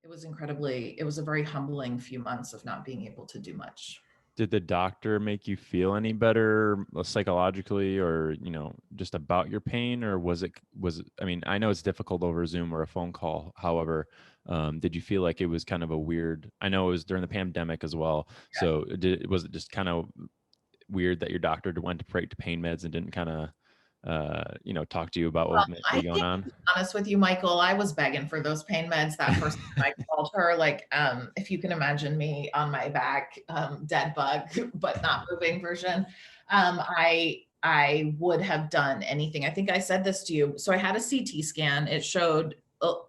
It was a very humbling few months of not being able to do much. Did the doctor make you feel any better psychologically or, just about your pain? Or I mean, I know it's difficult over Zoom or a phone call. However, did you feel like it was kind of a weird, I know it was during the pandemic as well. So was it just kind of weird that your doctor went to break to pain meds and didn't kind of, talk to you about what might I be going think, on? to be honest with you, Michael, I was begging for those pain meds that first time I called her. Like, if you can imagine me on my back, dead bug, but not moving version, I would have done anything. I think I said this to you. So I had a CT scan. It showed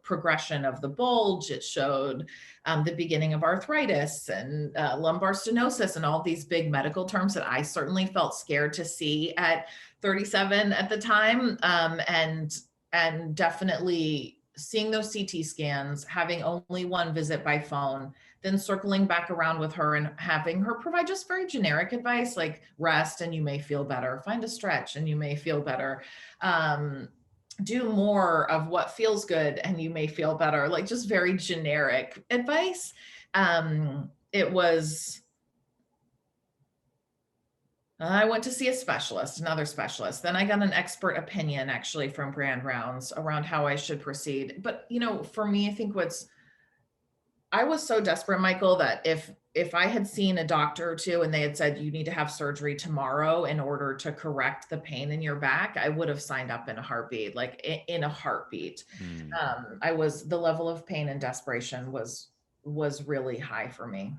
progression of the bulge. It showed the beginning of arthritis and lumbar stenosis and all these big medical terms that I certainly felt scared to see at 37 at the time. And definitely seeing those CT scans, having only one visit by phone, then circling back around with her and having her provide just very generic advice like rest and you may feel better, find a stretch and you may feel better. Do more of what feels good and you may feel better, like just very generic advice. It was I went to see a specialist, another specialist. Then I got an expert opinion actually from Grand Rounds around how I should proceed. But for me, I think I was so desperate, Michael, that if I had seen a doctor or two and they had said you need to have surgery tomorrow in order to correct the pain in your back, I would have signed up in a heartbeat, like in a heartbeat. Mm. The level of pain and desperation was really high for me.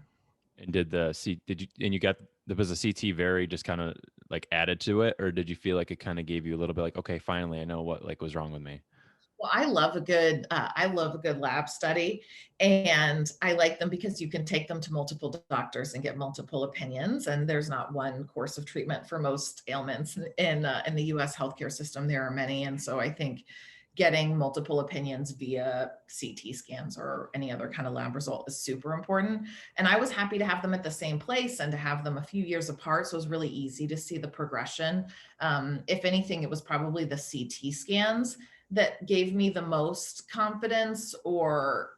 And you got, was the CT very just kind of like added to it, or did you feel like it kind of gave you a little bit like, okay, finally I know what like was wrong with me? Well, I love a good lab study, and I like them because you can take them to multiple doctors and get multiple opinions. And there's not one course of treatment for most ailments in the U.S. healthcare system. There are many, and so I think getting multiple opinions via CT scans or any other kind of lab result is super important. And I was happy to have them at the same place and to have them a few years apart, so it was really easy to see the progression. If anything, it was probably the CT scans that gave me the most confidence or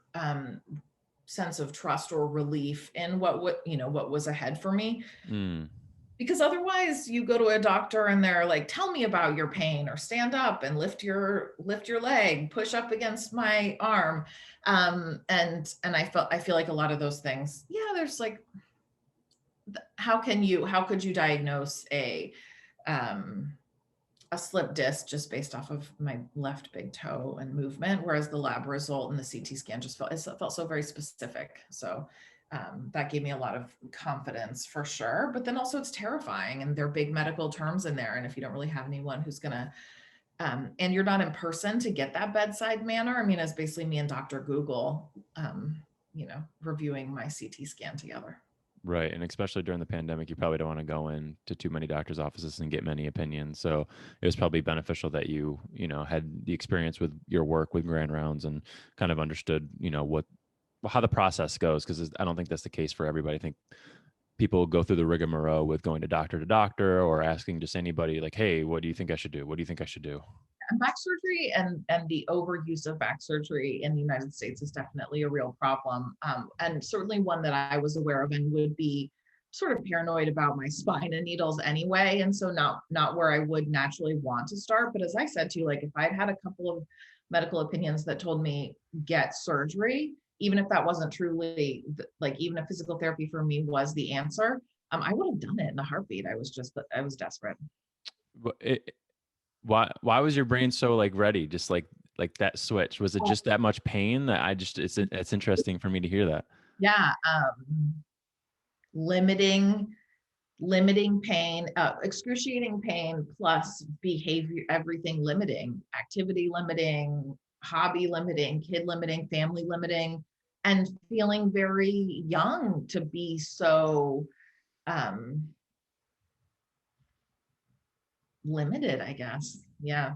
sense of trust or relief in what was ahead for me. Mm. Because otherwise you go to a doctor and they're like, tell me about your pain, or stand up and lift your leg, push up against my arm. And I feel like a lot of those things, yeah, there's like, how could you diagnose um a slip disc just based off of my left big toe and movement, whereas the lab result and the CT scan felt so very specific. So that gave me a lot of confidence for sure. But then also it's terrifying, and there are big medical terms in there. And if you don't really have anyone who's gonna, and you're not in person to get that bedside manner. I mean, it's basically me and Dr. Google, reviewing my CT scan together. Right. And especially during the pandemic, you probably don't want to go into too many doctors' offices and get many opinions. So it was probably beneficial that had the experience with your work with Grand Rounds and kind of understood, how the process goes. Cause I don't think that's the case for everybody. I think people go through the rigmarole with going to doctor or asking just anybody like, hey, what do you think I should do? What do you think I should do? And back surgery and the overuse of back surgery in the United States is definitely a real problem, and certainly one that I was aware of and would be sort of paranoid about my spine and needles anyway, and so not where I would naturally want to start. But as I said to you, like if I'd had a couple of medical opinions that told me get surgery, even if that wasn't truly like even if physical therapy for me was the answer, I would have done it in a heartbeat. I was desperate. But why was your brain so like ready? Just like that switch? Was it just that much pain that it's interesting for me to hear that. Yeah. Limiting pain, excruciating pain, plus behavior, everything limiting, activity limiting, hobby limiting, kid limiting, family limiting, and feeling very young to be so um, limited, I guess. Yeah.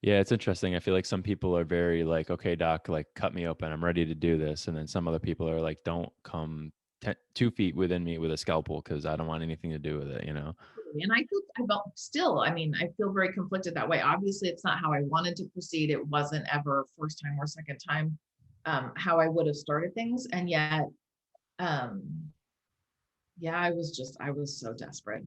Yeah, it's interesting. I feel like some people are very like, okay, doc, like cut me open. I'm ready to do this. And then some other people are like, don't come 2 feet within me with a scalpel because I don't want anything to do with it, And I felt still, I mean, I feel very conflicted that way. Obviously, it's not how I wanted to proceed. It wasn't ever first time or second time how I would have started things. And yet, um, yeah, I was so desperate.